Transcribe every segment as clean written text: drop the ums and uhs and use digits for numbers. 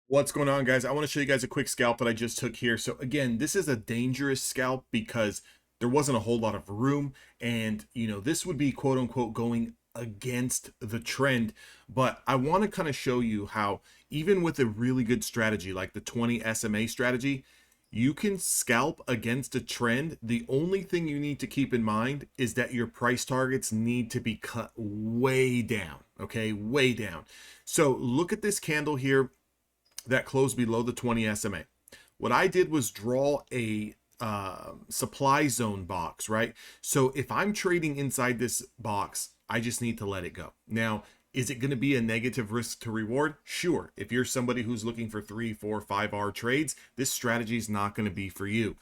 What's going on, guys? I want to show you guys a quick scalp that I just took here. So again, this is a dangerous scalp because there wasn't a whole lot of room, and this would be quote unquote going against the trend. But I want to kind of show you how even with a really good strategy like the 20 SMA strategy, you can scalp against a trend. The only thing you need to keep in mind is that your price targets need to be cut way down, okay? Way down. So look at this candle here that closed below the 20 SMA. What I did was draw a supply zone box, right? So if I'm trading inside this box, I just need to let it go. Now, is it going to be a negative risk to reward? Sure. If you're somebody who's looking for 3, 4, 5 hour trades, this strategy is not going to be for you.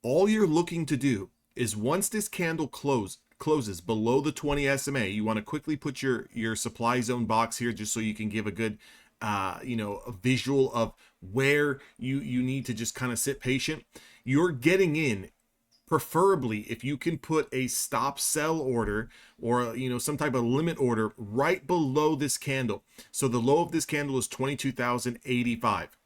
All you're looking to do is once this candle closes below the 20 SMA, you want to quickly put your supply zone box here just so you can give a good a visual of where you need to just kind of sit patient. You're getting in, preferably if you can put a stop sell order or some type of limit order right below this candle. So the low of this candle is 22,085.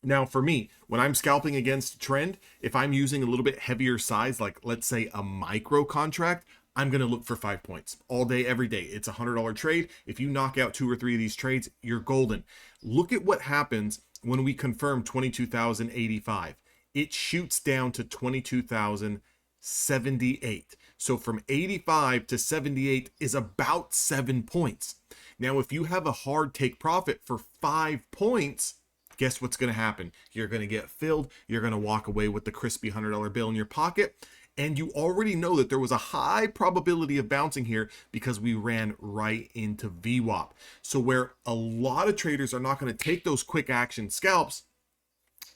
Now, for me, when I'm scalping against a trend, if I'm using a little bit heavier size, like let's say a micro contract, I'm going to look for 5 points all day, every day. It's a $100 trade. If you knock out 2 or 3 of these trades, you're golden. Look at what happens when we confirm 22,085. It shoots down to 22,078. So from 85 to 78 is about 7 points. Now, if you have a hard take profit for 5 points, guess what's going to happen? You're going to get filled. You're going to walk away with the crispy $100 bill in your pocket. And you already know that there was a high probability of bouncing here because we ran right into VWAP. So where a lot of traders are not going to take those quick action scalps,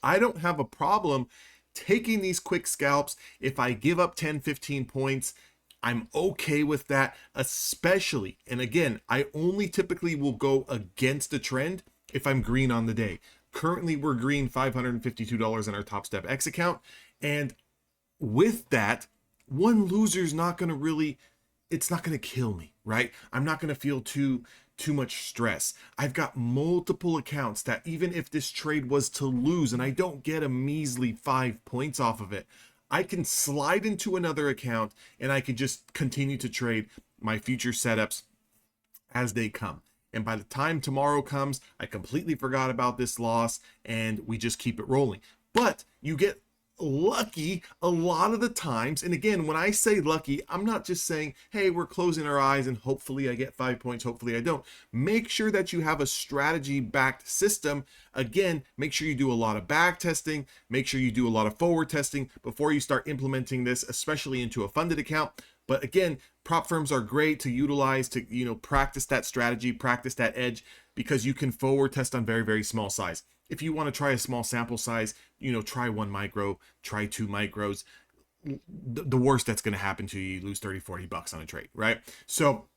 I don't have a problem taking these quick scalps. If I give up 10, 15 points, I'm okay with that, especially, and again, I only typically will go against the trend if I'm green on the day. Currently, we're green $552 in our Top Step X account. And with that, one loser's not going to really, it's not going to kill me, right? I'm not going to feel too much stress. I've got multiple accounts that even if this trade was to lose and I don't get a measly 5 points off of it, I can slide into another account and I can just continue to trade my future setups as they come. And by the time tomorrow comes, I completely forgot about this loss and we just keep it rolling. But you get lucky a lot of the times. And again, when I say lucky, I'm not just saying, hey, we're closing our eyes and hopefully I get 5 points, hopefully I don't. Make sure that you have a strategy backed system. Again, make sure you do a lot of back testing, make sure you do a lot of forward testing before you start implementing this, especially into a funded account. But again, prop firms are great to utilize to practice that strategy, practice that edge, because you can forward test on very, very small size. If you want to try a small sample size, try 1 micro, try 2 micros. The worst that's going to happen to you, you lose 30, 40 bucks on a trade, right? So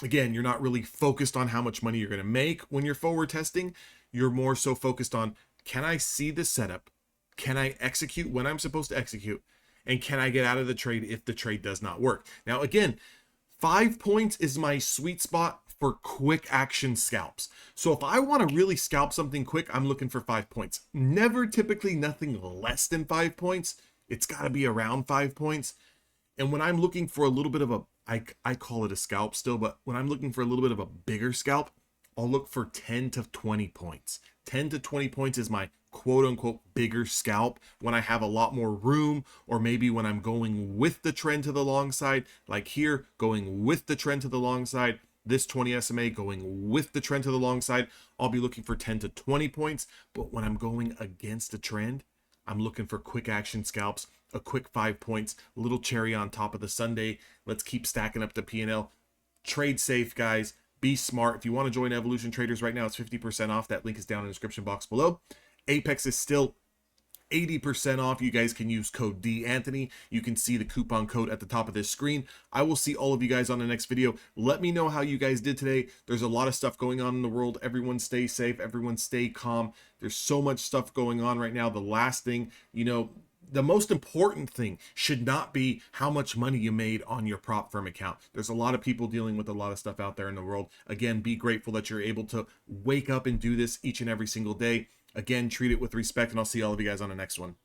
again, you're not really focused on how much money you're going to make when you're forward testing. You're more so focused on, can I see the setup? Can I execute when I'm supposed to execute? And can I get out of the trade if the trade does not work? Now, again, 5 points is my sweet spot for quick action scalps. So if I want to really scalp something quick, I'm looking for 5 points. Never typically nothing less than 5 points. It's got to be around 5 points. And when I'm looking for a little bit of a, I call it a scalp still, but when I'm looking for a little bit of a bigger scalp, I'll look for 10 to 20 points. 10 to 20 points is my quote unquote bigger scalp when I have a lot more room, or maybe when I'm going with the trend to the long side, like here, going with the trend to the long side, this 20 SMA going with the trend to the long side, I'll be looking for 10 to 20 points. But when I'm going against the trend, I'm looking for quick action scalps, a quick 5 points, a little cherry on top of the sundae. Let's keep stacking up the P&L. Trade safe, guys. Be smart. If you want to join Evolution Traders right now, it's 50% off. That link is down in the description box below. Apex is still 80% off. You guys can use code DAnthony. You can see the coupon code at the top of this screen. I will see all of you guys on the next video. Let me know how you guys did today. There's a lot of stuff going on in the world. Everyone stay safe. Everyone stay calm. There's so much stuff going on right now. The last thing, The most important thing should not be how much money you made on your prop firm account. There's a lot of people dealing with a lot of stuff out there in the world. Again, be grateful that you're able to wake up and do this each and every single day. Again, treat it with respect, and I'll see all of you guys on the next one.